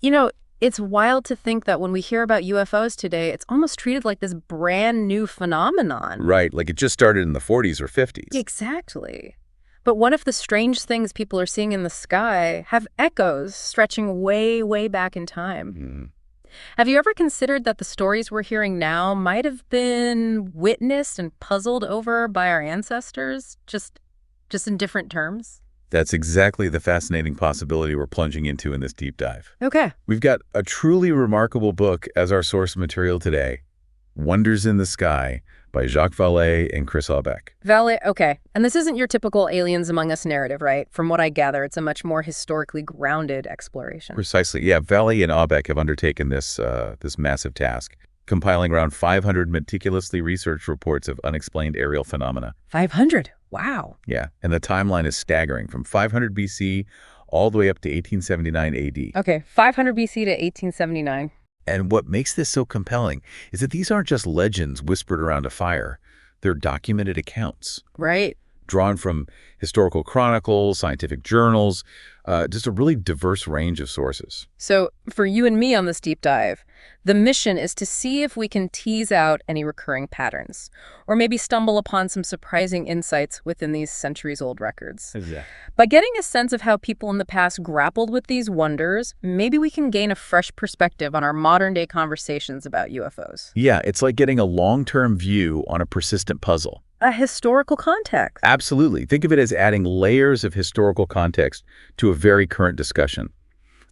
You know, it's wild to think that when we hear about UFOs today, it's almost treated like this brand new phenomenon. Right, like it just started in the 40s or 50s. Exactly. But what if the strange things people are seeing in the sky have echoes stretching way, way back in time? Mm. Have you ever considered that the stories we're hearing now might have been witnessed and puzzled over by our ancestors, just in different terms? That's exactly the fascinating possibility we're plunging into in this deep dive. Okay. We've got a truly remarkable book as our source material today, Wonders in the Sky by Jacques Vallée and Chris Aubeck. Vallée, okay. And this isn't your typical aliens among us narrative, right? From what I gather, it's a much more historically grounded exploration. Precisely. Yeah, Vallée and Aubeck have undertaken this massive task, compiling around 500 meticulously researched reports of unexplained aerial phenomena. 500? Wow. Yeah, and the timeline is staggering, from 500 BC all the way up to 1879 AD. Okay, 500 BC to 1879. And what makes this so compelling is that these aren't just legends whispered around a fire. They're documented accounts. Right. Drawn from historical chronicles, scientific journals, just a really diverse range of sources. So for you and me on this deep dive, the mission is to see if we can tease out any recurring patterns, or maybe stumble upon some surprising insights within these centuries-old records. Exactly. By getting a sense of how people in the past grappled with these wonders, maybe we can gain a fresh perspective on our modern-day conversations about UFOs. Yeah, it's like getting a long-term view on a persistent puzzle. A historical context. Absolutely. Think of it as adding layers of historical context to a very current discussion.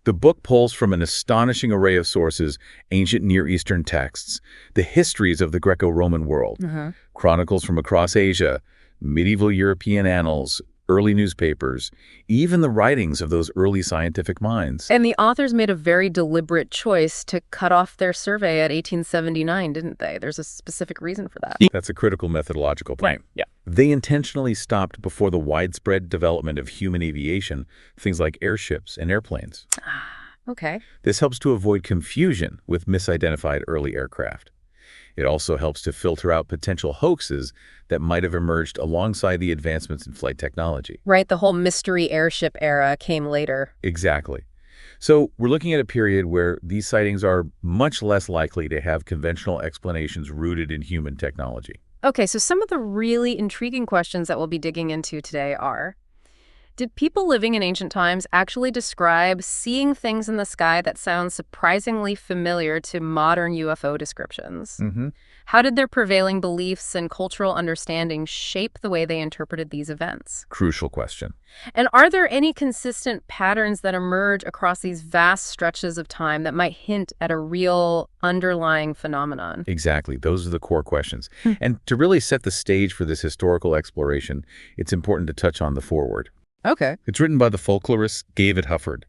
The book pulls from an astonishing array of sources, ancient Near Eastern texts, the histories of the Greco-Roman world, chronicles from across Asia, medieval European annals, early newspapers, even the writings of those early scientific minds. And the authors made a very deliberate choice to cut off their survey at 1879, didn't they? There's a specific reason for that. That's a critical methodological point. Right, yeah. They intentionally stopped before the widespread development of human aviation, things like airships and airplanes. Okay. This helps to avoid confusion with misidentified early aircraft. It also helps to filter out potential hoaxes that might have emerged alongside the advancements in flight technology. Right, the whole mystery airship era came later. Exactly. So we're looking at a period where these sightings are much less likely to have conventional explanations rooted in human technology. Okay, so some of the really intriguing questions that we'll be digging into today are, did people living in ancient times actually describe seeing things in the sky that sound surprisingly familiar to modern UFO descriptions? How did their prevailing beliefs and cultural understanding shape the way they interpreted these events? Crucial question. And are there any consistent patterns that emerge across these vast stretches of time that might hint at a real underlying phenomenon? Exactly. Those are the core questions. And to really set the stage for this historical exploration, it's important to touch on the foreword. Okay. It's written by the folklorist David Hufford.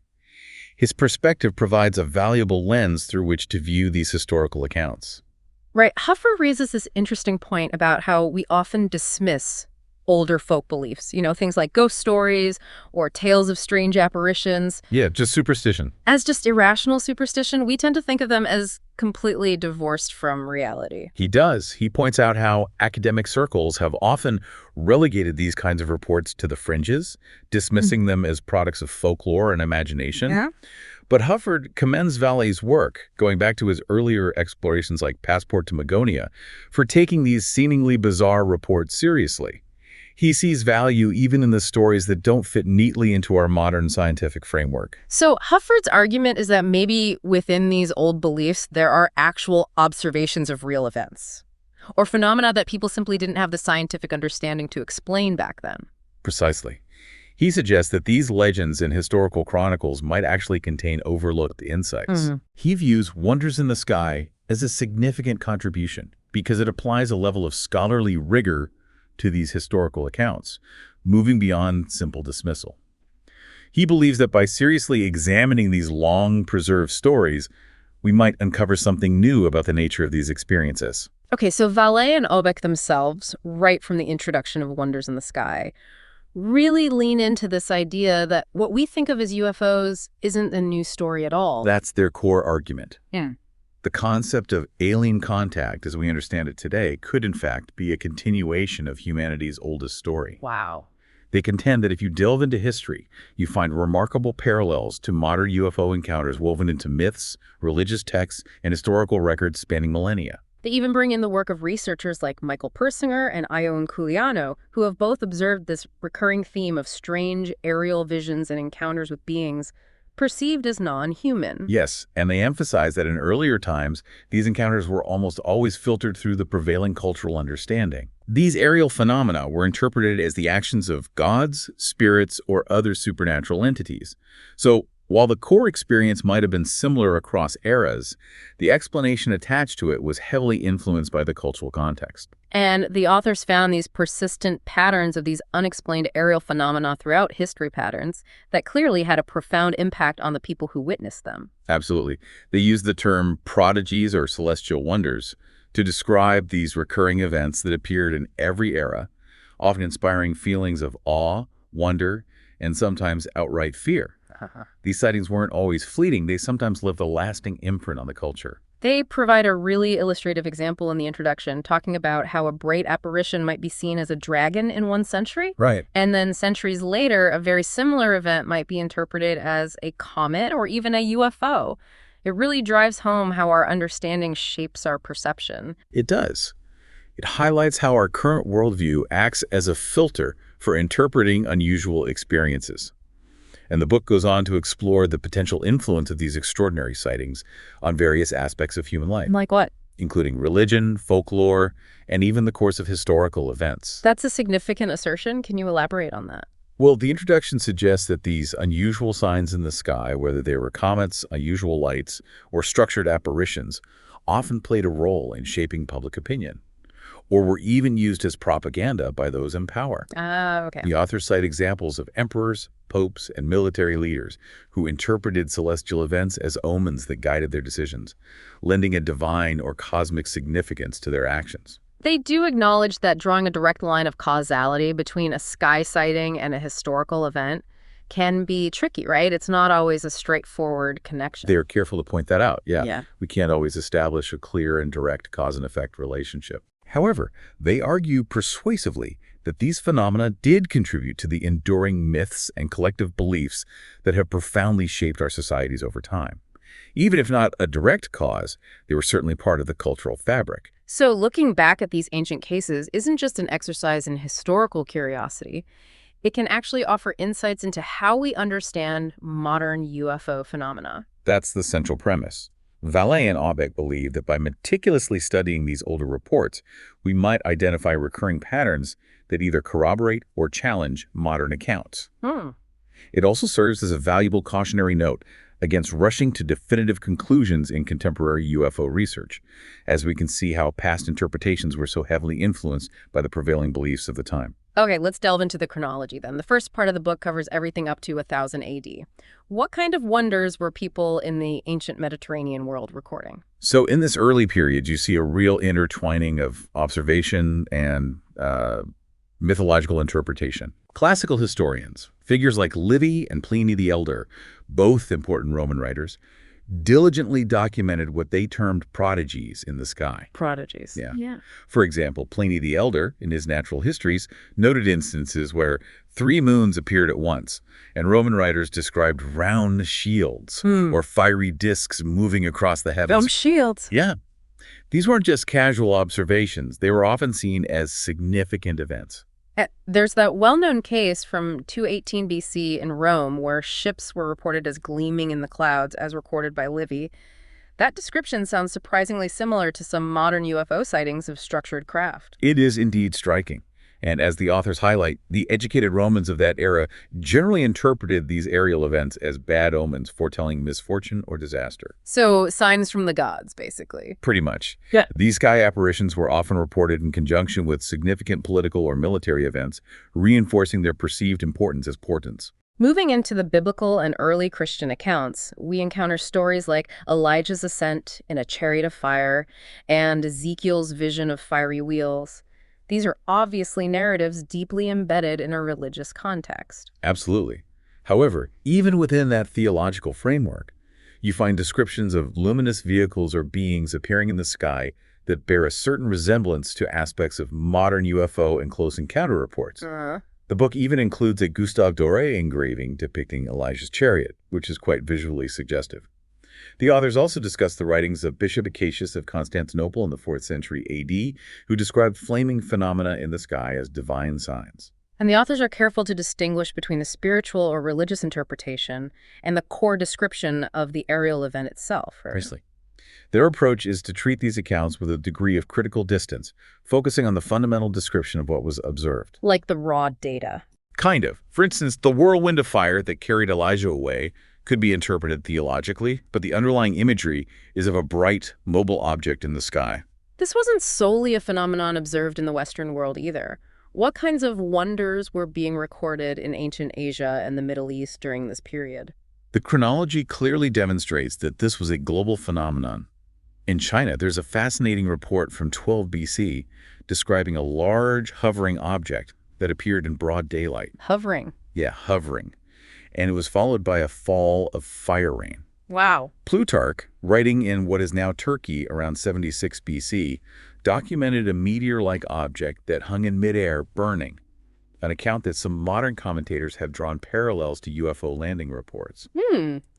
His perspective provides a valuable lens through which to view these historical accounts. Right. Huffer raises this interesting point about how we often dismiss older folk beliefs, things like ghost stories or tales of strange apparitions. Yeah, just superstition. As just irrational superstition, we tend to think of them as completely divorced from reality. He does. He points out how academic circles have often relegated these kinds of reports to the fringes, dismissing them as products of folklore and imagination. Yeah. But Hufford commends Vallee's work, going back to his earlier explorations like Passport to Magonia, for taking these seemingly bizarre reports seriously. He sees value even in the stories that don't fit neatly into our modern scientific framework. So Hufford's argument is that maybe within these old beliefs, there are actual observations of real events, or phenomena that people simply didn't have the scientific understanding to explain back then. Precisely. He suggests that these legends and historical chronicles might actually contain overlooked insights. He views Wonders in the Sky as a significant contribution because it applies a level of scholarly rigor to these historical accounts, moving beyond simple dismissal. He believes that by seriously examining these long-preserved stories, we might uncover something new about the nature of these experiences. Okay, so Vallée and Aubeck themselves, right from the introduction of Wonders in the Sky, really lean into this idea that what we think of as UFOs isn't a new story at all. That's their core argument. Yeah. The concept of alien contact, as we understand it today, could in fact be a continuation of humanity's oldest story. Wow. They contend that if you delve into history, you find remarkable parallels to modern UFO encounters woven into myths, religious texts, and historical records spanning millennia. They even bring in the work of researchers like Michael Persinger and Ion Culiano, who have both observed this recurring theme of strange aerial visions and encounters with beings perceived as non-human. Yes, and they emphasize that in earlier times, these encounters were almost always filtered through the prevailing cultural understanding. These aerial phenomena were interpreted as the actions of gods, spirits, or other supernatural entities. So, while the core experience might have been similar across eras, the explanation attached to it was heavily influenced by the cultural context. And the authors found these persistent patterns of these unexplained aerial phenomena throughout history patterns that clearly had a profound impact on the people who witnessed them. Absolutely. They used the term prodigies or celestial wonders to describe these recurring events that appeared in every era, often inspiring feelings of awe, wonder, and sometimes outright fear. These sightings weren't always fleeting. They sometimes left a lasting imprint on the culture. They provide a really illustrative example in the introduction, talking about how a bright apparition might be seen as a dragon in one century. Right. And then centuries later, a very similar event might be interpreted as a comet or even a UFO. It really drives home how our understanding shapes our perception. It does. It highlights how our current worldview acts as a filter for interpreting unusual experiences. And the book goes on to explore the potential influence of these extraordinary sightings on various aspects of human life. Like what? Including religion, folklore, and even the course of historical events. That's a significant assertion. Can you elaborate on that? Well, the introduction suggests that these unusual signs in the sky, whether they were comets, unusual lights, or structured apparitions, often played a role in shaping public opinion, or were even used as propaganda by those in power. Okay. The authors cite examples of emperors, popes, and military leaders who interpreted celestial events as omens that guided their decisions, lending a divine or cosmic significance to their actions. They do acknowledge that drawing a direct line of causality between a sky sighting and a historical event can be tricky, right? It's not always a straightforward connection. They are careful to point that out. Yeah. We can't always establish a clear and direct cause and effect relationship. However, they argue persuasively that these phenomena did contribute to the enduring myths and collective beliefs that have profoundly shaped our societies over time. Even if not a direct cause, they were certainly part of the cultural fabric. So looking back at these ancient cases isn't just an exercise in historical curiosity. It can actually offer insights into how we understand modern UFO phenomena. That's the central premise. Vallée and Aubeck believe that by meticulously studying these older reports, we might identify recurring patterns that either corroborate or challenge modern accounts. It also serves as a valuable cautionary note against rushing to definitive conclusions in contemporary UFO research, as we can see how past interpretations were so heavily influenced by the prevailing beliefs of the time. Okay, let's delve into the chronology then. The first part of the book covers everything up to 1000 AD. What kind of wonders were people in the ancient Mediterranean world recording? So in this early period, you see a real intertwining of observation and mythological interpretation. Classical historians, figures like Livy and Pliny the Elder, both important Roman writers, diligently documented what they termed prodigies in the sky. Prodigies. Yeah. For example, Pliny the Elder, in his Natural Histories, noted instances where 3 moons appeared at once, and Roman writers described round shields or fiery discs moving across the heavens. Shields. Yeah. These weren't just casual observations. They were often seen as significant events. There's that well-known case from 218 BC in Rome where ships were reported as gleaming in the clouds, as recorded by Livy. That description sounds surprisingly similar to some modern UFO sightings of structured craft. It is indeed striking. And as the authors highlight, the educated Romans of that era generally interpreted these aerial events as bad omens foretelling misfortune or disaster. So signs from the gods, basically. Pretty much. Yeah. These sky apparitions were often reported in conjunction with significant political or military events, reinforcing their perceived importance as portents. Moving into the biblical and early Christian accounts, we encounter stories like Elijah's ascent in a chariot of fire and Ezekiel's vision of fiery wheels. These are obviously narratives deeply embedded in a religious context. Absolutely. However, even within that theological framework, you find descriptions of luminous vehicles or beings appearing in the sky that bear a certain resemblance to aspects of modern UFO and close encounter reports. The book even includes a Gustave Doré engraving depicting Elijah's chariot, which is quite visually suggestive. The authors also discuss the writings of Bishop Acacius of Constantinople in the 4th century AD, who described flaming phenomena in the sky as divine signs. And the authors are careful to distinguish between the spiritual or religious interpretation and the core description of the aerial event itself. Right? Precisely. Their approach is to treat these accounts with a degree of critical distance, focusing on the fundamental description of what was observed. Like the raw data. Kind of. For instance, the whirlwind of fire that carried Elijah away could be interpreted theologically, but the underlying imagery is of a bright, mobile object in the sky. This wasn't solely a phenomenon observed in the Western world either. What kinds of wonders were being recorded in ancient Asia and the Middle East during this period? The chronology clearly demonstrates that this was a global phenomenon. In China, there's a fascinating report from 12 BC describing a large hovering object that appeared in broad daylight. Hovering. Yeah, hovering. And it was followed by a fall of fire rain. Wow. Plutarch, writing in what is now Turkey around 76 BC, documented a meteor-like object that hung in midair burning, an account that some modern commentators have drawn parallels to UFO landing reports.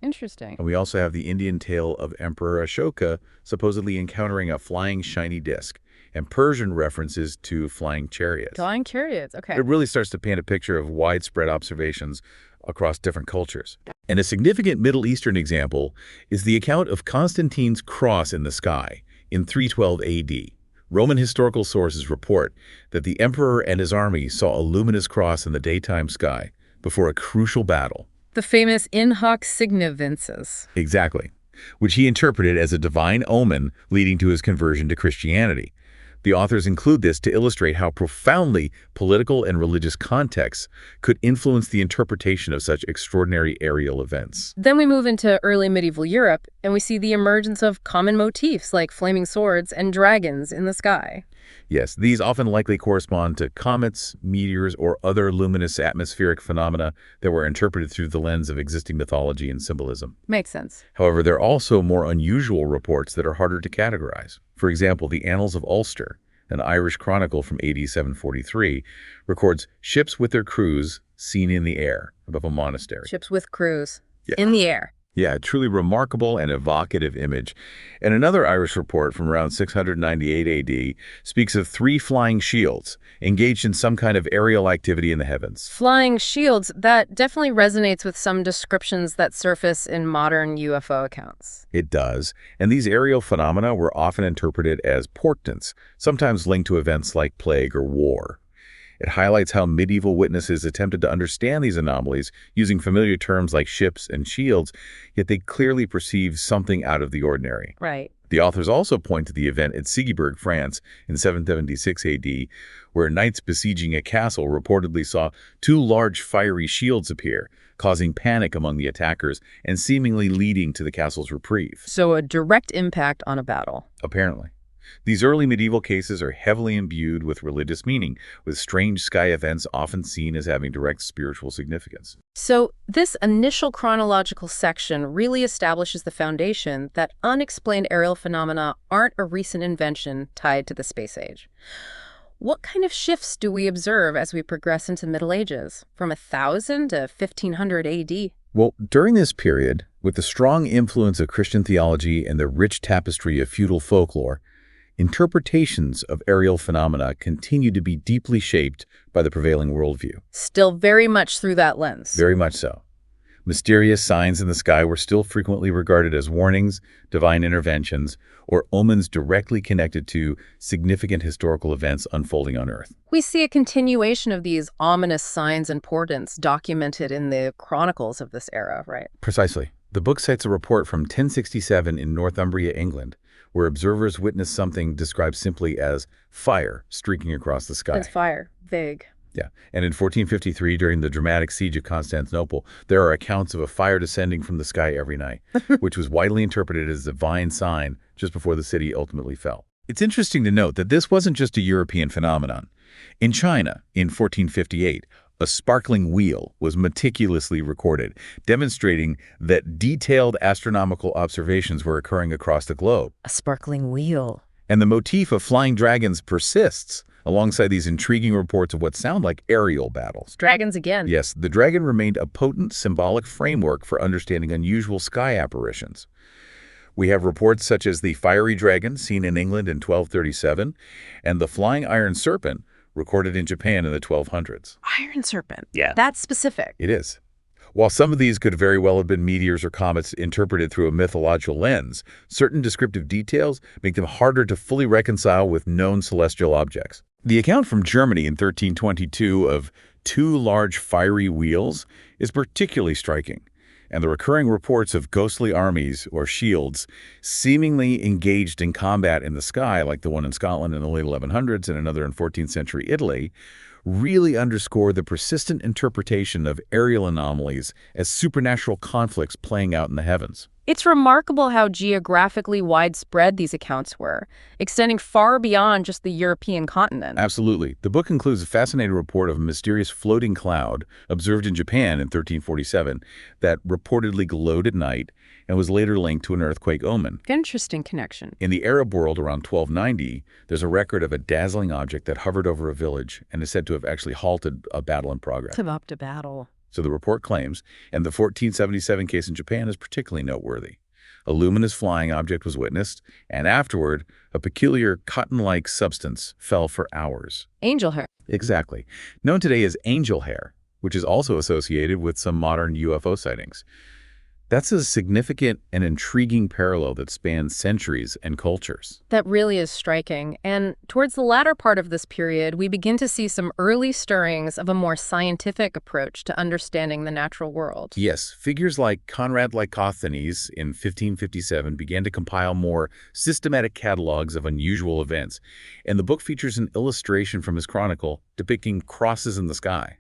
Interesting. And we also have the Indian tale of Emperor Ashoka supposedly encountering a flying shiny disk, and Persian references to flying chariots. Flying chariots, okay. It really starts to paint a picture of widespread observations across different cultures. And a significant Middle Eastern example is the account of Constantine's cross in the sky in 312 AD. Roman historical sources report that the emperor and his army saw a luminous cross in the daytime sky before a crucial battle. The famous in hoc signa vinces. Exactly, which he interpreted as a divine omen leading to his conversion to Christianity. The authors include this to illustrate how profoundly political and religious contexts could influence the interpretation of such extraordinary aerial events. Then we move into early medieval Europe, and we see the emergence of common motifs like flaming swords and dragons in the sky. Yes, these often likely correspond to comets, meteors, or other luminous atmospheric phenomena that were interpreted through the lens of existing mythology and symbolism. Makes sense. However, there are also more unusual reports that are harder to categorize. For example, the Annals of Ulster, an Irish chronicle from AD 743, records ships with their crews seen in the air above a monastery. Ships with crews. Yeah. In the air. Yeah, a truly remarkable and evocative image. And another Irish report from around 698 AD speaks of 3 flying shields engaged in some kind of aerial activity in the heavens. Flying shields, that definitely resonates with some descriptions that surface in modern UFO accounts. It does, and these aerial phenomena were often interpreted as portents, sometimes linked to events like plague or war. It highlights how medieval witnesses attempted to understand these anomalies using familiar terms like ships and shields, yet they clearly perceived something out of the ordinary. Right. The authors also point to the event at Sigeberg, France, in 776 AD, where knights besieging a castle reportedly saw 2 large fiery shields appear, causing panic among the attackers and seemingly leading to the castle's reprieve. So a direct impact on a battle. Apparently. These early medieval cases are heavily imbued with religious meaning, with strange sky events often seen as having direct spiritual significance. So this initial chronological section really establishes the foundation that unexplained aerial phenomena aren't a recent invention tied to the space age. What kind of shifts do we observe as we progress into Middle Ages, from 1000 to 1500 AD? Well, during this period, with the strong influence of Christian theology and the rich tapestry of feudal folklore, interpretations of aerial phenomena continue to be deeply shaped by the prevailing worldview. Still very much through that lens. Very much so. Mysterious signs in the sky were still frequently regarded as warnings, divine interventions, or omens directly connected to significant historical events unfolding on Earth. We see a continuation of these ominous signs and portents documented in the chronicles of this era, right? Precisely. The book cites a report from 1067 in Northumbria, England, where observers witnessed something described simply as fire streaking across the sky. It's fire. Vague. Yeah. And in 1453, during the dramatic siege of Constantinople, there are accounts of a fire descending from the sky every night, which was widely interpreted as a divine sign just before the city ultimately fell. It's interesting to note that this wasn't just a European phenomenon. In China, in 1458, a sparkling wheel was meticulously recorded, demonstrating that detailed astronomical observations were occurring across the globe. A sparkling wheel. And the motif of flying dragons persists, alongside these intriguing reports of what sound like aerial battles. Dragons again. Yes, the dragon remained a potent symbolic framework for understanding unusual sky apparitions. We have reports such as the fiery dragon seen in England in 1237 and the flying iron serpent recorded in Japan in the 1200s. Iron serpent. Yeah. That's specific. It is. While some of these could very well have been meteors or comets interpreted through a mythological lens, certain descriptive details make them harder to fully reconcile with known celestial objects. The account from Germany in 1322 of two large fiery wheels is particularly striking, and the recurring reports of ghostly armies or shields seemingly engaged in combat in the sky, like the one in Scotland in the late 1100s and another in 14th century Italy, really underscore the persistent interpretation of aerial anomalies as supernatural conflicts playing out in the heavens. It's remarkable how geographically widespread these accounts were, extending far beyond just the European continent. Absolutely. The book includes a fascinating report of a mysterious floating cloud observed in Japan in 1347 that reportedly glowed at night and was later linked to an earthquake omen. Interesting connection. In the Arab world around 1290, there's a record of a dazzling object that hovered over a village and is said to have actually halted a battle in progress. Up to battle. So the report claims, and the 1477 case in Japan is particularly noteworthy. A luminous flying object was witnessed, and afterward, a peculiar cotton-like substance fell for hours. Angel hair. Exactly. Known today as angel hair, which is also associated with some modern UFO sightings. That's a significant and intriguing parallel that spans centuries and cultures. That really is striking. And towards the latter part of this period, we begin to see some early stirrings of a more scientific approach to understanding the natural world. Yes, figures like Conrad Lycosthenes in 1557 began to compile more systematic catalogs of unusual events, and the book features an illustration from his chronicle depicting crosses in the sky.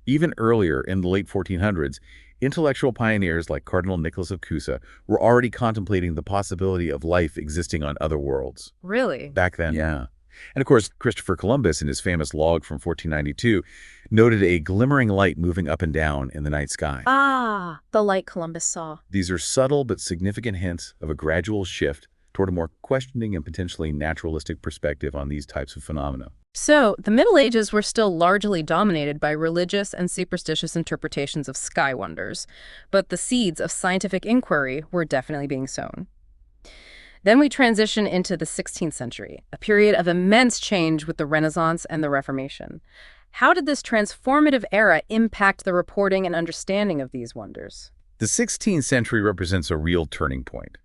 Even earlier, in the late 1400s, intellectual pioneers like Cardinal Nicholas of Cusa were already contemplating the possibility of life existing on other worlds. Really? Back then, yeah. And of course, Christopher Columbus, in his famous log from 1492, noted a glimmering light moving up and down in the night sky. Ah, the light Columbus saw. These are subtle but significant hints of a gradual shift toward a more questioning and potentially naturalistic perspective on these types of phenomena. So, the Middle Ages were still largely dominated by religious and superstitious interpretations of sky wonders, but the seeds of scientific inquiry were definitely being sown. Then we transition into the 16th century, a period of immense change with the Renaissance and the Reformation. How did this transformative era impact the reporting and understanding of these wonders? The 16th century represents a real turning point.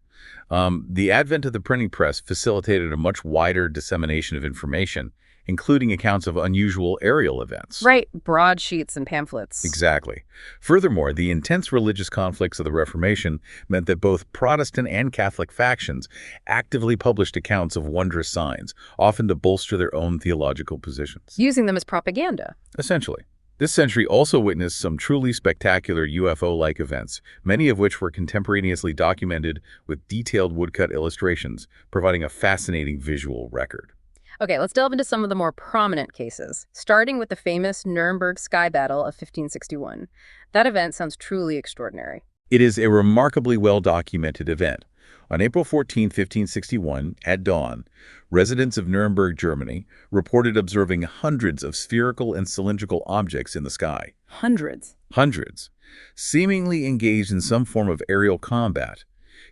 The advent of the printing press facilitated a much wider dissemination of information, including accounts of unusual aerial events. Right, broadsheets and pamphlets. Exactly. Furthermore, the intense religious conflicts of the Reformation meant that both Protestant and Catholic factions actively published accounts of wondrous signs, often to bolster their own theological positions. Using them as propaganda. Essentially. This century also witnessed some truly spectacular UFO-like events, many of which were contemporaneously documented with detailed woodcut illustrations, providing a fascinating visual record. Okay, let's delve into some of the more prominent cases, starting with the famous Nuremberg sky battle of 1561. That event sounds truly extraordinary. It is a remarkably well-documented event. On April 14, 1561, at dawn, residents of Nuremberg, Germany, reported observing hundreds of spherical and cylindrical objects in the sky. Hundreds? Hundreds, seemingly engaged in some form of aerial combat.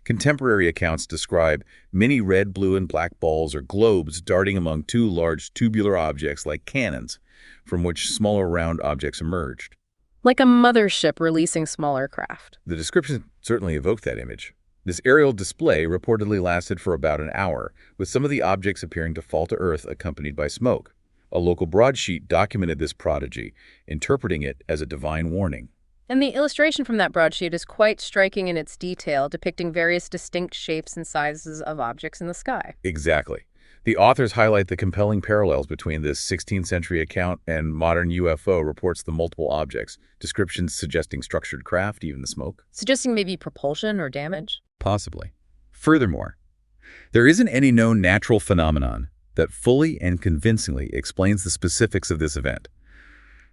Contemporary accounts describe many red, blue, and black balls or globes darting among two large tubular objects like cannons, from which smaller round objects emerged. Like a mothership releasing smaller craft. The description certainly evoked that image. This aerial display reportedly lasted for about an hour, with some of the objects appearing to fall to Earth accompanied by smoke. A local broadsheet documented this prodigy, interpreting it as a divine warning. And the illustration from that broadsheet is quite striking in its detail, depicting various distinct shapes and sizes of objects in the sky. Exactly. The authors highlight the compelling parallels between this 16th century account and modern UFO reports the multiple objects, descriptions suggesting structured craft, even the smoke. Suggesting maybe propulsion or damage? Possibly. Furthermore, there isn't any known natural phenomenon that fully and convincingly explains the specifics of this event.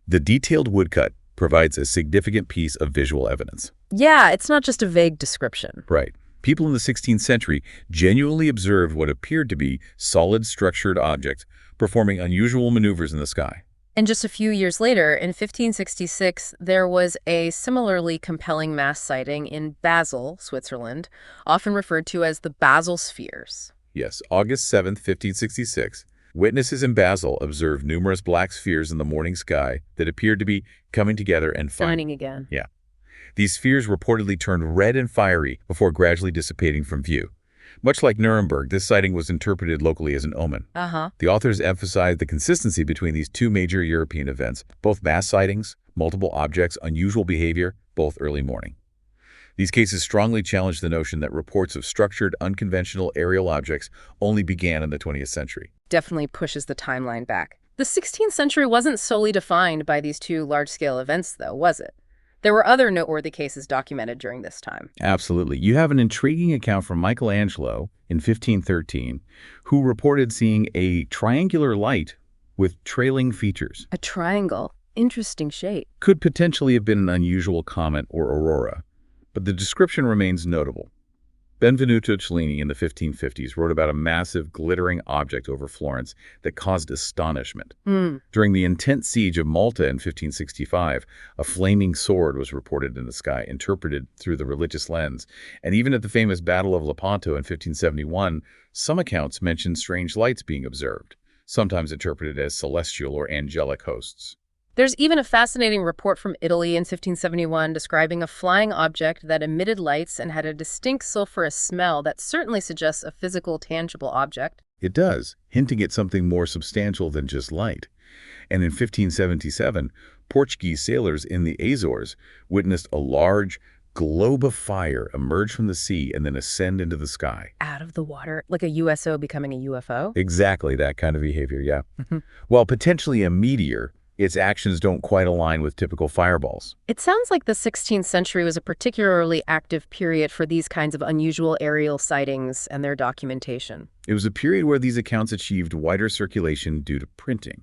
The detailed woodcut provides a significant piece of visual evidence. Yeah, it's not just a vague description. Right. People in the 16th century genuinely observed what appeared to be solid structured objects performing unusual maneuvers in the sky. And just a few years later, in 1566, there was a similarly compelling mass sighting in Basel, Switzerland, often referred to as the Basel spheres. Yes, August 7th, 1566, witnesses in Basel observed numerous black spheres in the morning sky that appeared to be coming together and Shining again. Yeah. These spheres reportedly turned red and fiery before gradually dissipating from view. Much like Nuremberg, this sighting was interpreted locally as an omen. The authors emphasized the consistency between these two major European events, both mass sightings, multiple objects, unusual behavior, both early morning. These cases strongly challenge the notion that reports of structured, unconventional aerial objects only began in the 20th century. Definitely pushes the timeline back. The 16th century wasn't solely defined by these two large-scale events, though, was it? There were other noteworthy cases documented during this time. Absolutely. You have an intriguing account from Michelangelo in 1513, who reported seeing a triangular light with trailing features. A triangle. Interesting shape. Could potentially have been an unusual comet or aurora, but the description remains notable. Benvenuto Cellini in the 1550s wrote about a massive, glittering object over Florence that caused astonishment. During the intense siege of Malta in 1565, a flaming sword was reported in the sky, interpreted through the religious lens. And even at the famous Battle of Lepanto in 1571, some accounts mention strange lights being observed, sometimes interpreted as celestial or angelic hosts. There's even a fascinating report from Italy in 1571 describing a flying object that emitted lights and had a distinct sulfurous smell that certainly suggests a physical, tangible object. It does, hinting at something more substantial than just light. And in 1577, Portuguese sailors in the Azores witnessed a large globe of fire emerge from the sea and then ascend into the sky. Out of the water, like a USO becoming a UFO? Exactly that kind of behavior, yeah. While potentially a meteor, its actions don't quite align with typical fireballs. It sounds like the 16th century was a particularly active period for these kinds of unusual aerial sightings and their documentation. It was a period where these accounts achieved wider circulation due to printing.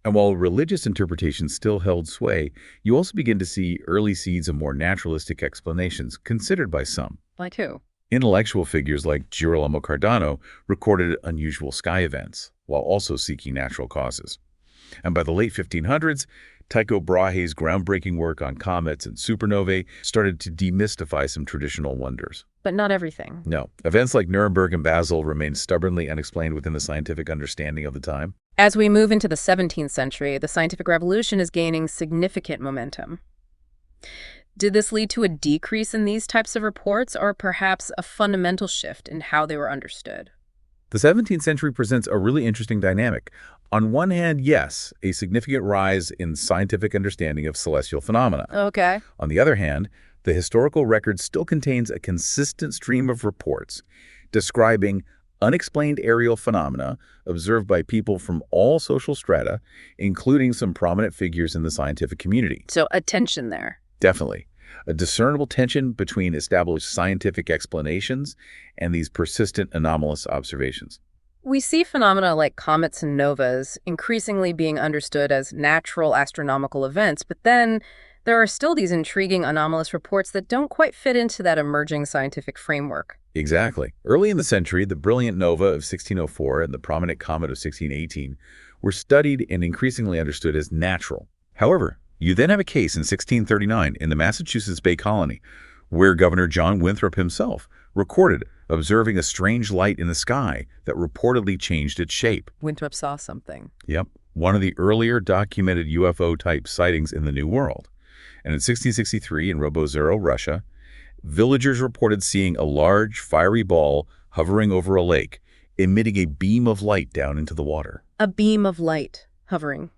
And while religious interpretations still held sway, you also begin to see early seeds of more naturalistic explanations considered by some. Like who? Intellectual figures like Girolamo Cardano recorded unusual sky events, while also seeking natural causes. And by the late 1500s, Tycho Brahe's groundbreaking work on comets and supernovae started to demystify some traditional wonders. But not everything. No. Events like Nuremberg and Basel remain stubbornly unexplained within the scientific understanding of the time. As we move into the 17th century, the scientific revolution is gaining significant momentum. Did this lead to a decrease in these types of reports, or perhaps a fundamental shift in how they were understood? The 17th century presents a really interesting dynamic. On one hand, yes, a significant rise in scientific understanding of celestial phenomena. Okay. On the other hand, the historical record still contains a consistent stream of reports describing unexplained aerial phenomena observed by people from all social strata, including some prominent figures in the scientific community. So a tension there. Definitely. A discernible tension between established scientific explanations and these persistent anomalous observations. We see phenomena like comets and novas increasingly being understood as natural astronomical events, but then there are still these intriguing anomalous reports that don't quite fit into that emerging scientific framework. Exactly. Early in the century, the brilliant nova of 1604 and the prominent comet of 1618 were studied and increasingly understood as natural. However, you then have a case in 1639 in the Massachusetts Bay Colony, where Governor John Winthrop himself recorded observing a strange light in the sky that reportedly changed its shape. Winthrop saw something. Yep, one of the earlier documented UFO-type sightings in the New World. And in 1663 in Robozero, Russia, villagers reported seeing a large, fiery ball hovering over a lake, emitting a beam of light down into the water. A beam of light hovering.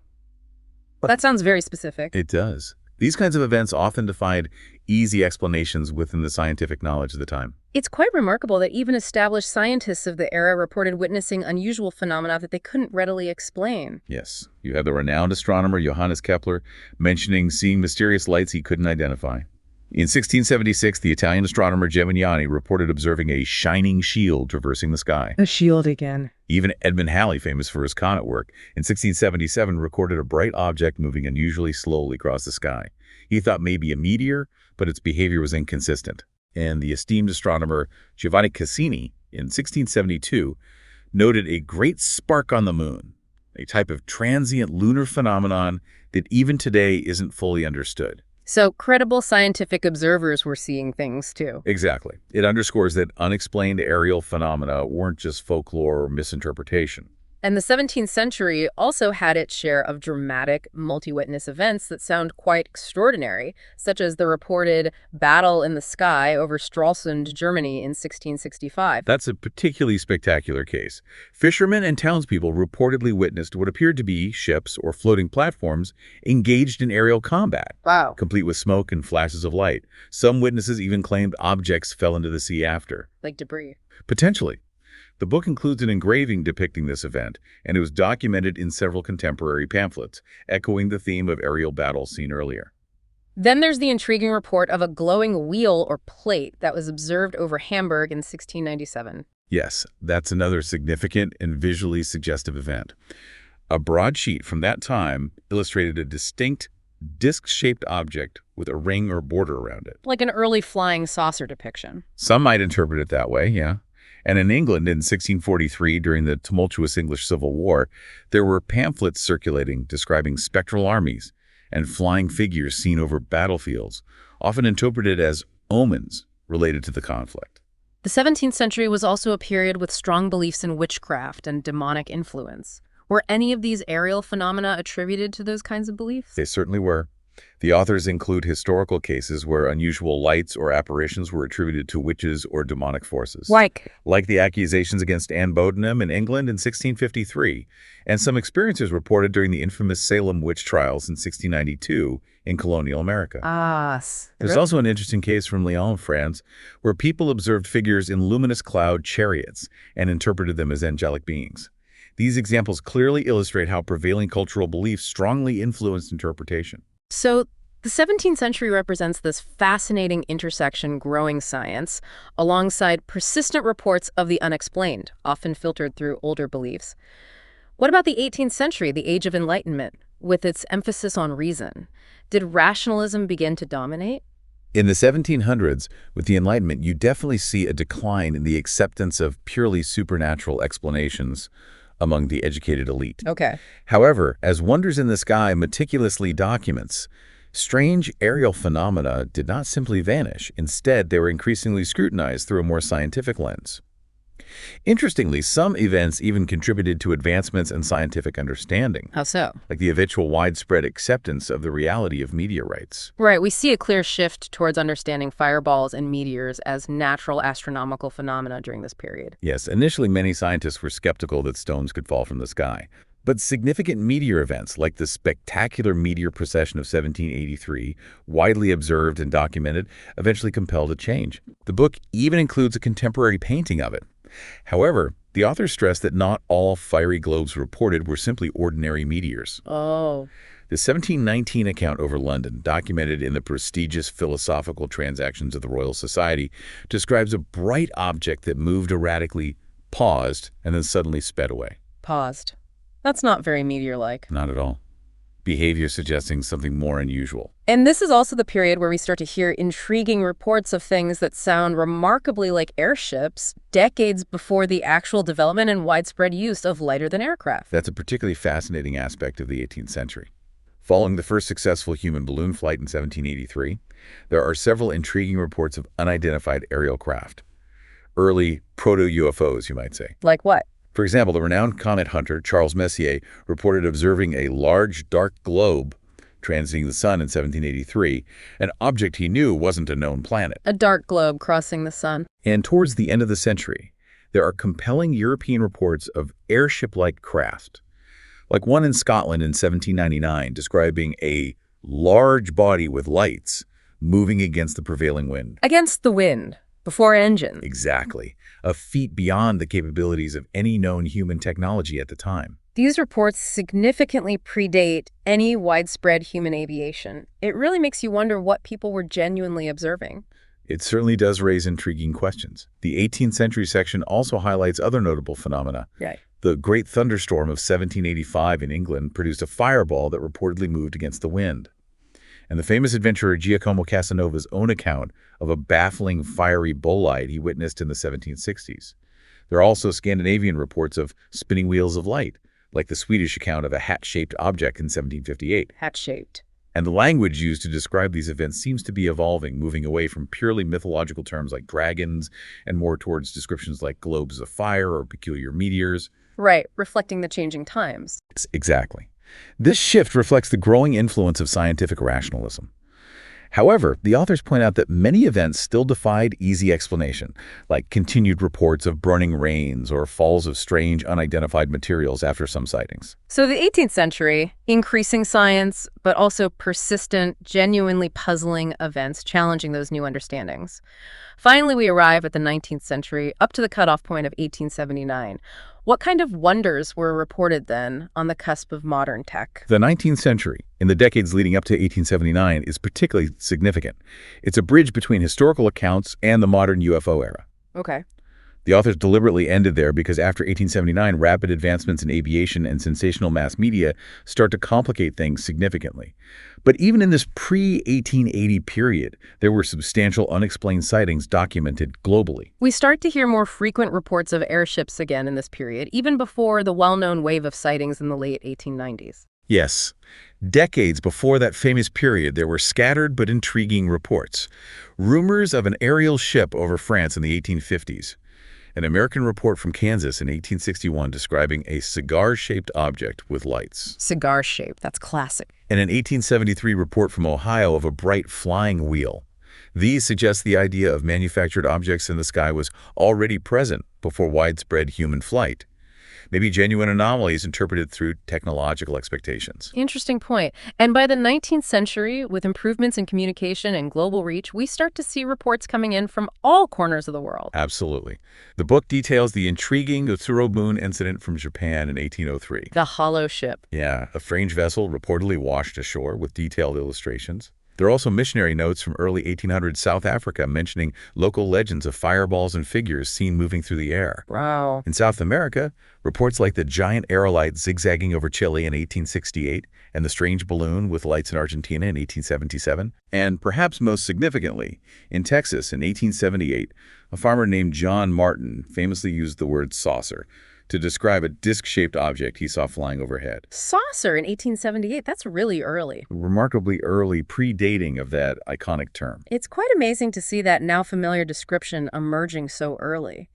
That sounds very specific. It does. These kinds of events often defied easy explanations within the scientific knowledge of the time. It's quite remarkable that even established scientists of the era reported witnessing unusual phenomena that they couldn't readily explain. Yes. You have the renowned astronomer Johannes Kepler mentioning seeing mysterious lights he couldn't identify. In 1676, the Italian astronomer Geminiani reported observing a shining shield traversing the sky. A shield again. Even Edmund Halley, famous for his comet work, in 1677 recorded a bright object moving unusually slowly across the sky. He thought maybe a meteor, but its behavior was inconsistent. And the esteemed astronomer Giovanni Cassini in 1672 noted a great spark on the moon, a type of transient lunar phenomenon that even today isn't fully understood. So credible scientific observers were seeing things too. Exactly. It underscores that unexplained aerial phenomena weren't just folklore or misinterpretation. And the 17th century also had its share of dramatic, multi-witness events that sound quite extraordinary, such as the reported battle in the sky over Stralsund, Germany in 1665. That's a particularly spectacular case. Fishermen and townspeople reportedly witnessed what appeared to be ships or floating platforms engaged in aerial combat, Wow. complete with smoke and flashes of light. Some witnesses even claimed objects fell into the sea after. Like debris. Potentially. The book includes an engraving depicting this event, and it was documented in several contemporary pamphlets, echoing the theme of aerial battles seen earlier. Then there's the intriguing report of a glowing wheel or plate that was observed over Hamburg in 1697. Yes, that's another significant and visually suggestive event. A broadsheet from that time illustrated a distinct, disc-shaped object with a ring or border around it. Like an early flying saucer depiction. Some might interpret it that way, yeah. And in England in 1643, during the tumultuous English Civil War, there were pamphlets circulating describing spectral armies and flying figures seen over battlefields, often interpreted as omens related to the conflict. The 17th century was also a period with strong beliefs in witchcraft and demonic influence. Were any of these aerial phenomena attributed to those kinds of beliefs? They certainly were. The authors include historical cases where unusual lights or apparitions were attributed to witches or demonic forces. Like the accusations against Anne Bodenham in England in 1653, and some experiences reported during the infamous Salem witch trials in 1692 in colonial America. There's also an interesting case from Lyon, France, where people observed figures in luminous cloud chariots and interpreted them as angelic beings. These examples clearly illustrate how prevailing cultural beliefs strongly influenced interpretation. So the 17th century represents this fascinating intersection growing science alongside persistent reports of the unexplained, often filtered through older beliefs. What about the 18th century, the Age of Enlightenment, with its emphasis on reason? Did rationalism begin to dominate? In the 1700s, with the Enlightenment, you definitely see a decline in the acceptance of purely supernatural explanations among the educated elite. Okay. However, as Wonders in the Sky meticulously documents, strange aerial phenomena did not simply vanish. Instead, they were increasingly scrutinized through a more scientific lens. Interestingly, some events even contributed to advancements in scientific understanding. How so? Like the eventual widespread acceptance of the reality of meteorites. Right, we see a clear shift towards understanding fireballs and meteors as natural astronomical phenomena during this period. Yes, initially many scientists were skeptical that stones could fall from the sky. But significant meteor events, like the spectacular meteor procession of 1783, widely observed and documented, eventually compelled a change. The book even includes a contemporary painting of it. However, the authors stressed that not all fiery globes reported were simply ordinary meteors. Oh. The 1719 account over London, documented in the prestigious Philosophical Transactions of the Royal Society, describes a bright object that moved erratically, paused, and then suddenly sped away. Paused. That's not very meteor-like. Not at all. Behavior suggesting something more unusual. And this is also the period where we start to hear intriguing reports of things that sound remarkably like airships, decades before the actual development and widespread use of lighter-than-air craft. That's a particularly fascinating aspect of the 18th century. Following the first successful human balloon flight in 1783, there are several intriguing reports of unidentified aerial craft. Early proto-UFOs, you might say. Like what? For example, the renowned comet hunter Charles Messier reported observing a large, dark globe transiting the sun in 1783, an object he knew wasn't a known planet. A dark globe crossing the sun. And towards the end of the century, there are compelling European reports of airship-like craft, like one in Scotland in 1799 describing a large body with lights moving against the prevailing wind. Against the wind, before engines. Exactly. A feat beyond the capabilities of any known human technology at the time. These reports significantly predate any widespread human aviation. It really makes you wonder what people were genuinely observing. It certainly does raise intriguing questions. The 18th century section also highlights other notable phenomena. Right. The Great Thunderstorm of 1785 in England produced a fireball that reportedly moved against the wind. and the famous adventurer Giacomo Casanova's own account of a baffling fiery bolide he witnessed in the 1760s. There are also Scandinavian reports of spinning wheels of light, like the Swedish account of a hat-shaped object in 1758. Hat-shaped. And the language used to describe these events seems to be evolving, moving away from purely mythological terms like dragons and more towards descriptions like globes of fire or peculiar meteors. Right, reflecting the changing times. Exactly. This shift reflects the growing influence of scientific rationalism. However, the authors point out that many events still defied easy explanation, like continued reports of burning rains or falls of strange unidentified materials after some sightings. So the 18th century, increasing science, but also persistent, genuinely puzzling events challenging those new understandings. Finally, we arrive at the 19th century, up to the cutoff point of 1879. What kind of wonders were reported then on the cusp of modern tech? The 19th century, in the decades leading up to 1879, is particularly significant. It's a bridge between historical accounts and the modern UFO era. Okay. The authors deliberately ended there because after 1879, rapid advancements in aviation and sensational mass media start to complicate things significantly. But even in this pre-1880 period, there were substantial unexplained sightings documented globally. We start to hear more frequent reports of airships again in this period, even before the well-known wave of sightings in the late 1890s. Yes. Decades before that famous period, there were scattered but intriguing reports. Rumors of an aerial ship over France in the 1850s. An American report from Kansas in 1861 describing a cigar-shaped object with lights. Cigar-shaped, that's classic. And an 1873 report from Ohio of a bright flying wheel. These suggest the idea of manufactured objects in the sky was already present before widespread human flight. Maybe genuine anomalies interpreted through technological expectations. Interesting point. And by the 19th century, with improvements in communication and global reach, we start to see reports coming in from all corners of the world. Absolutely. The book details the intriguing Utsuro Moon incident from Japan in 1803. The hollow ship. Yeah, a strange vessel reportedly washed ashore with detailed illustrations. There are also missionary notes from early 1800s South Africa mentioning local legends of fireballs and figures seen moving through the air. Wow. In South America, reports like the giant aerolite zigzagging over Chile in 1868 and the strange balloon with lights in Argentina in 1877. And perhaps most significantly, in Texas in 1878, a farmer named John Martin famously used the word saucer to describe a disc-shaped object he saw flying overhead. Saucer in 1878, that's really early. Remarkably early predating of that iconic term. It's quite amazing to see that now familiar description emerging so early.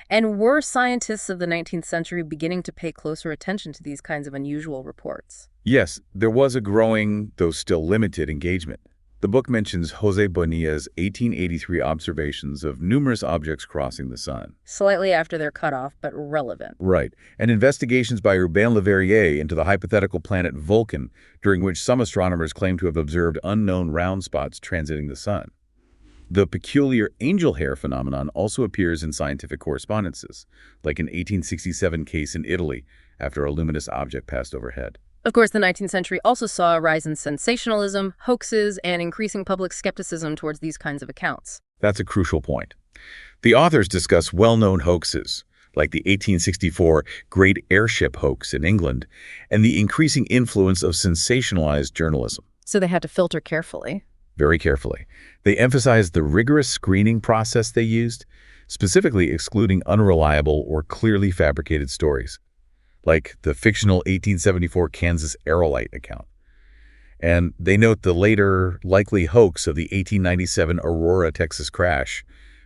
And were scientists of the 19th century beginning to pay closer attention to these kinds of unusual reports? Yes, there was a growing, though still limited, engagement. The book mentions Jose Bonilla's 1883 observations of numerous objects crossing the sun. Slightly after their cutoff, but relevant. Right, and investigations by Urbain Le Verrier into the hypothetical planet Vulcan, during which some astronomers claim to have observed unknown round spots transiting the sun. The peculiar angel hair phenomenon also appears in scientific correspondences, like an 1867 case in Italy after a luminous object passed overhead. Of course, the 19th century also saw a rise in sensationalism, hoaxes, and increasing public skepticism towards these kinds of accounts. That's a crucial point. The authors discuss well-known hoaxes, like the 1864 Great Airship hoax in England, and the increasing influence of sensationalized journalism. So they had to filter carefully. Very carefully. They emphasized the rigorous screening process they used, specifically excluding unreliable or clearly fabricated stories, like the fictional 1874 Kansas aerolite account. And they note the later likely hoax of the 1897 Aurora, Texas crash,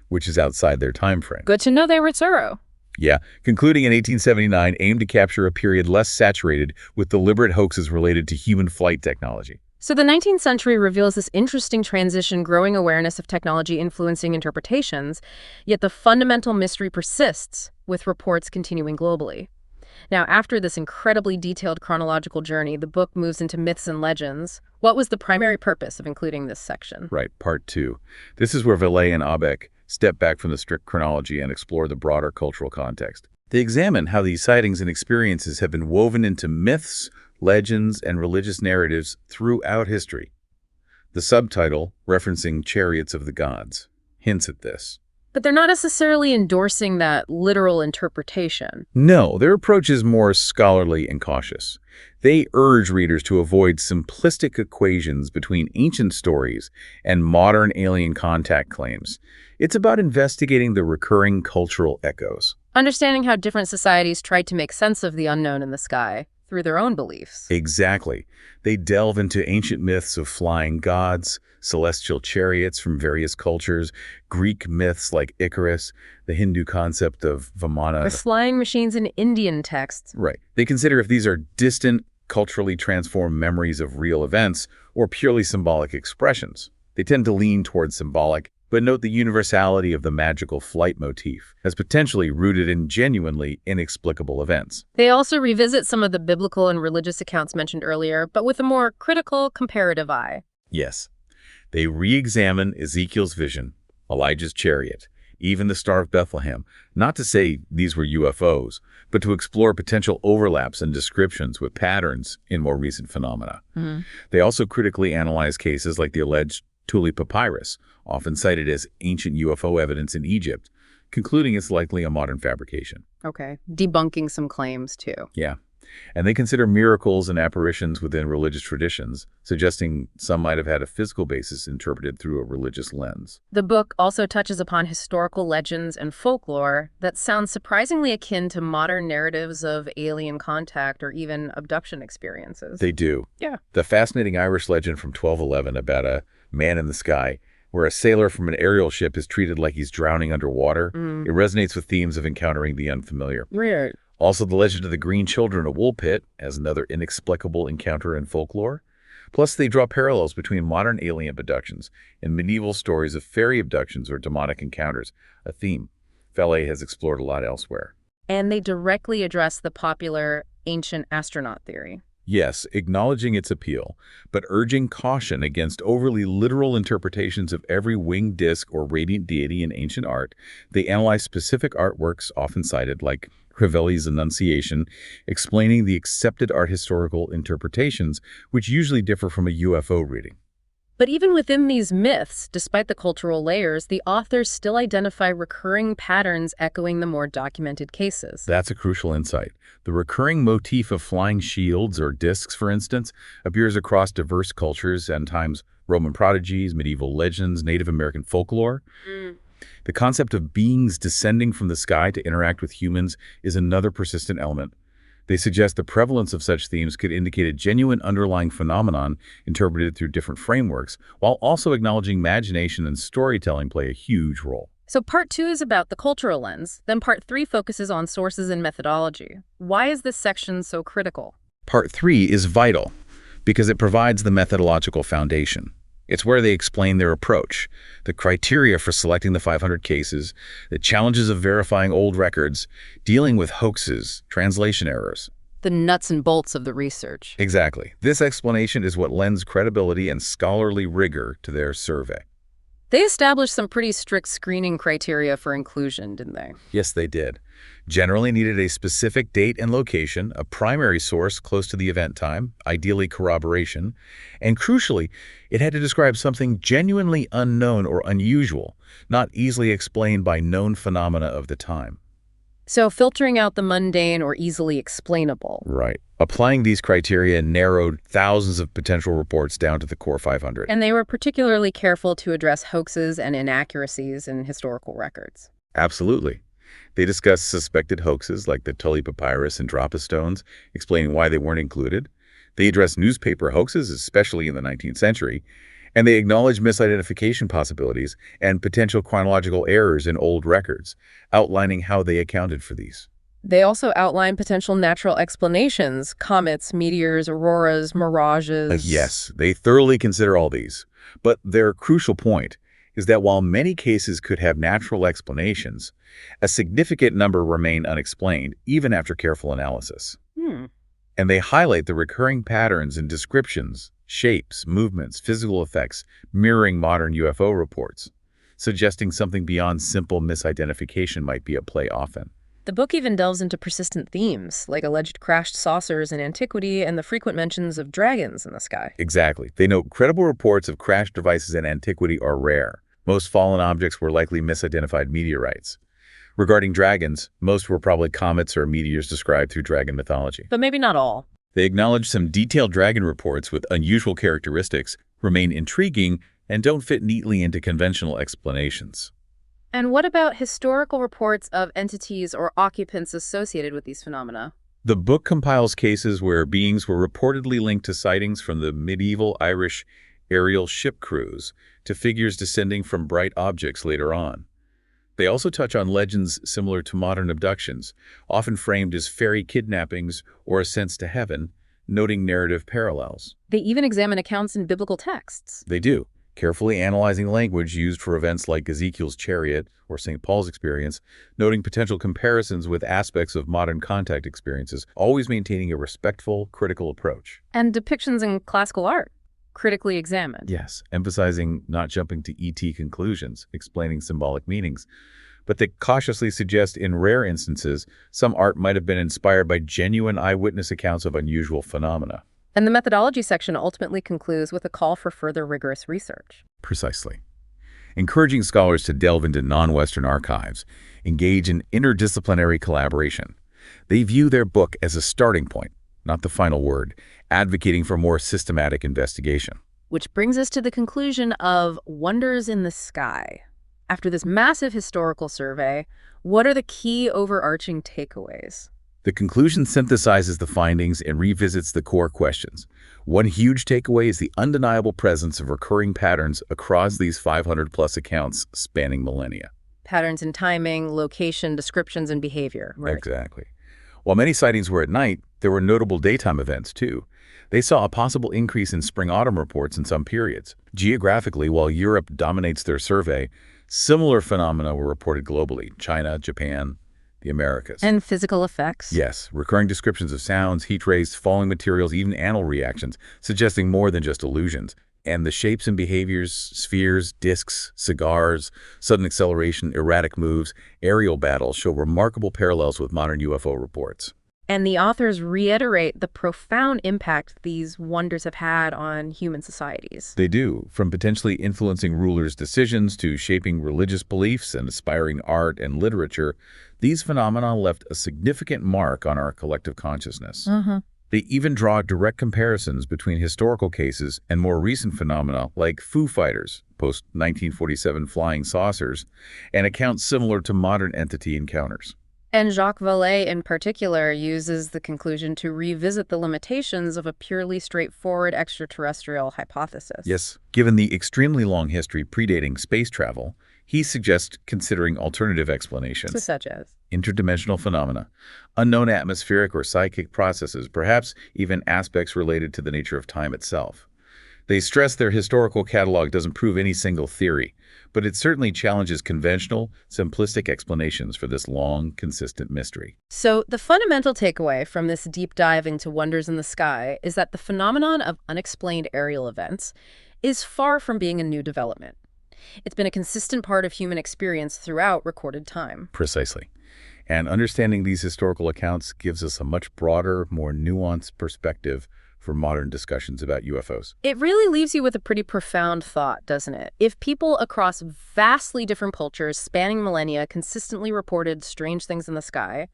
which is outside their time frame. Good to know they were thorough. Yeah, concluding in 1879 aimed to capture a period less saturated with deliberate hoaxes related to human flight technology. So the 19th century reveals this interesting transition, growing awareness of technology influencing interpretations, yet the fundamental mystery persists, with reports continuing globally. Now, after this incredibly detailed chronological journey, the book moves into myths and legends. What was the primary purpose of including this section? Right, part 2. This is where Vallée and Abeck step back from the strict chronology and explore the broader cultural context. They examine how these sightings and experiences have been woven into myths, legends, and religious narratives throughout history. The subtitle, referencing Chariots of the Gods, hints at this. But they're not necessarily endorsing that literal interpretation. No, their approach is more scholarly and cautious. They urge readers to avoid simplistic equations between ancient stories and modern alien contact claims. It's about investigating the recurring cultural echoes. Understanding how different societies tried to make sense of the unknown in the sky through their own beliefs. Exactly. They delve into ancient myths of flying gods, celestial chariots from various cultures, Greek myths like Icarus, the Hindu concept of Vimana. Or flying machines in Indian texts. Right. They consider if these are distant, culturally transformed memories of real events or purely symbolic expressions. They tend to lean towards symbolic, but note the universality of the magical flight motif as potentially rooted in genuinely inexplicable events. They also revisit some of the biblical and religious accounts mentioned earlier, but with a more critical, comparative eye. Yes. They re-examine Ezekiel's vision, Elijah's chariot, even the Star of Bethlehem, not to say these were UFOs, but to explore potential overlaps and descriptions with patterns in more recent phenomena. They also critically analyze cases like the alleged Thule papyrus, often cited as ancient UFO evidence in Egypt, concluding it's likely a modern fabrication. Okay, debunking some claims, too. Yeah. And they consider miracles and apparitions within religious traditions, suggesting some might have had a physical basis interpreted through a religious lens. The book also touches upon historical legends and folklore that sound surprisingly akin to modern narratives of alien contact or even abduction experiences. They do. Yeah. The fascinating Irish legend from 1211 about a man in the sky, where a sailor from an aerial ship is treated like he's drowning underwater, it resonates with themes of encountering the unfamiliar. Weird. Also, the legend of the Green Children of Woolpit as another inexplicable encounter in folklore. Plus, they draw parallels between modern alien abductions and medieval stories of fairy abductions or demonic encounters, a theme Vallée has explored a lot elsewhere. And they directly address the popular ancient astronaut theory. Yes, acknowledging its appeal, but urging caution against overly literal interpretations of every winged disk or radiant deity in ancient art. They analyze specific artworks often cited, like Crivelli's Annunciation, explaining the accepted art historical interpretations, which usually differ from a UFO reading. But even within these myths, despite the cultural layers, the authors still identify recurring patterns echoing the more documented cases. That's a crucial insight. The recurring motif of flying shields or discs, for instance, appears across diverse cultures and times: Roman prodigies, medieval legends, Native American folklore. The concept of beings descending from the sky to interact with humans is another persistent element. They suggest the prevalence of such themes could indicate a genuine underlying phenomenon interpreted through different frameworks, while also acknowledging imagination and storytelling play a huge role. So part 2 is about the cultural lens. Then part 3 focuses on sources and methodology. Why is this section so critical? Part 3 is vital because it provides the methodological foundation. It's where they explain their approach, the criteria for selecting the 500 cases, the challenges of verifying old records, dealing with hoaxes, translation errors. The nuts and bolts of the research. Exactly. This explanation is what lends credibility and scholarly rigor to their survey. They established some pretty strict screening criteria for inclusion, didn't they? Yes, they did. Generally needed a specific date and location, a primary source close to the event time, ideally corroboration, and crucially, it had to describe something genuinely unknown or unusual, not easily explained by known phenomena of the time. So filtering out the mundane or easily explainable. Right. Applying these criteria narrowed thousands of potential reports down to the core 500. And they were particularly careful to address hoaxes and inaccuracies in historical records. Absolutely. They discussed suspected hoaxes like the Tully Papyrus and Drop of Stones, explaining why they weren't included. They addressed newspaper hoaxes, especially in the 19th century, and they acknowledged misidentification possibilities and potential chronological errors in old records, outlining how they accounted for these. They also outline potential natural explanations: comets, meteors, auroras, mirages. Yes, they thoroughly consider all these. But their crucial point is that while many cases could have natural explanations, a significant number remain unexplained, even after careful analysis. And they highlight the recurring patterns in descriptions, shapes, movements, physical effects, mirroring modern UFO reports, suggesting something beyond simple misidentification might be at play often. The book even delves into persistent themes, like alleged crashed saucers in antiquity and the frequent mentions of dragons in the sky. Exactly. They note credible reports of crashed devices in antiquity are rare, Most fallen objects were likely misidentified meteorites. Regarding dragons, most were probably comets or meteors described through dragon mythology. But maybe not all. They acknowledge some detailed dragon reports with unusual characteristics, remain intriguing, and don't fit neatly into conventional explanations. And what about historical reports of entities or occupants associated with these phenomena? The book compiles cases where beings were reportedly linked to sightings from the medieval Irish aerial ship crews to figures descending from bright objects later on. They also touch on legends similar to modern abductions, often framed as fairy kidnappings or ascents to heaven, noting narrative parallels. They even examine accounts in biblical texts. They do, carefully analyzing language used for events like Ezekiel's chariot or St. Paul's experience, noting potential comparisons with aspects of modern contact experiences, always maintaining a respectful, critical approach. And depictions in classical art, critically examined. Yes, emphasizing not jumping to ET conclusions, explaining symbolic meanings. But they cautiously suggest in rare instances, some art might have been inspired by genuine eyewitness accounts of unusual phenomena. And the methodology section ultimately concludes with a call for further rigorous research. Precisely. Encouraging scholars to delve into non-Western archives, engage in interdisciplinary collaboration. They view their book as a starting point, not the final word, advocating for more systematic investigation. Which brings us to the conclusion of Wonders in the Sky. After this massive historical survey, what are the key overarching takeaways? The conclusion synthesizes the findings and revisits the core questions. One huge takeaway is the undeniable presence of recurring patterns across these 500-plus accounts spanning millennia. Patterns in timing, location, descriptions, and behavior. Right. Exactly. While many sightings were at night, there were notable daytime events, too. They saw a possible increase in spring-autumn reports in some periods. Geographically, while Europe dominates their survey, similar phenomena were reported globally: China, Japan, the Americas. And physical effects? Yes, recurring descriptions of sounds, heat rays, falling materials, even animal reactions, suggesting more than just illusions. And the shapes and behaviors, spheres, disks, cigars, sudden acceleration, erratic moves, aerial battles show remarkable parallels with modern UFO reports. And the authors reiterate the profound impact these wonders have had on human societies. They do, from potentially influencing rulers' decisions to shaping religious beliefs and inspiring art and literature. These phenomena left a significant mark on our collective consciousness. They even draw direct comparisons between historical cases and more recent phenomena like Foo Fighters, post-1947 flying saucers, and accounts similar to modern entity encounters. And Jacques Vallée, in particular, uses the conclusion to revisit the limitations of a purely straightforward extraterrestrial hypothesis. Yes, given the extremely long history predating space travel, he suggests considering alternative explanations. Such as? Interdimensional phenomena, unknown atmospheric or psychic processes, perhaps even aspects related to the nature of time itself. They stress their historical catalog doesn't prove any single theory, but it certainly challenges conventional, simplistic explanations for this long, consistent mystery. So the fundamental takeaway from this deep dive into Wonders in the Sky is that the phenomenon of unexplained aerial events is far from being a new development. It's been a consistent part of human experience throughout recorded time. Precisely. And understanding these historical accounts gives us a much broader, more nuanced perspective for modern discussions about UFOs. It really leaves you with a pretty profound thought, doesn't it? If people across vastly different cultures spanning millennia consistently reported strange things in the sky,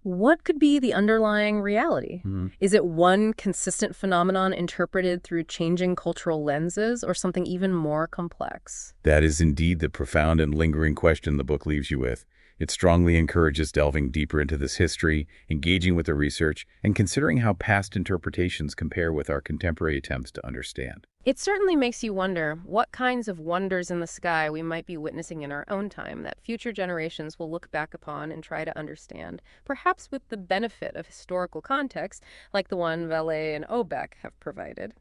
what could be the underlying reality? Is it one consistent phenomenon interpreted through changing cultural lenses, or something even more complex? That is indeed the profound and lingering question the book leaves you with. It strongly encourages delving deeper into this history, engaging with the research, and considering how past interpretations compare with our contemporary attempts to understand. It certainly makes you wonder what kinds of wonders in the sky we might be witnessing in our own time that future generations will look back upon and try to understand, perhaps with the benefit of historical context like the one Vallee and Obeck have provided.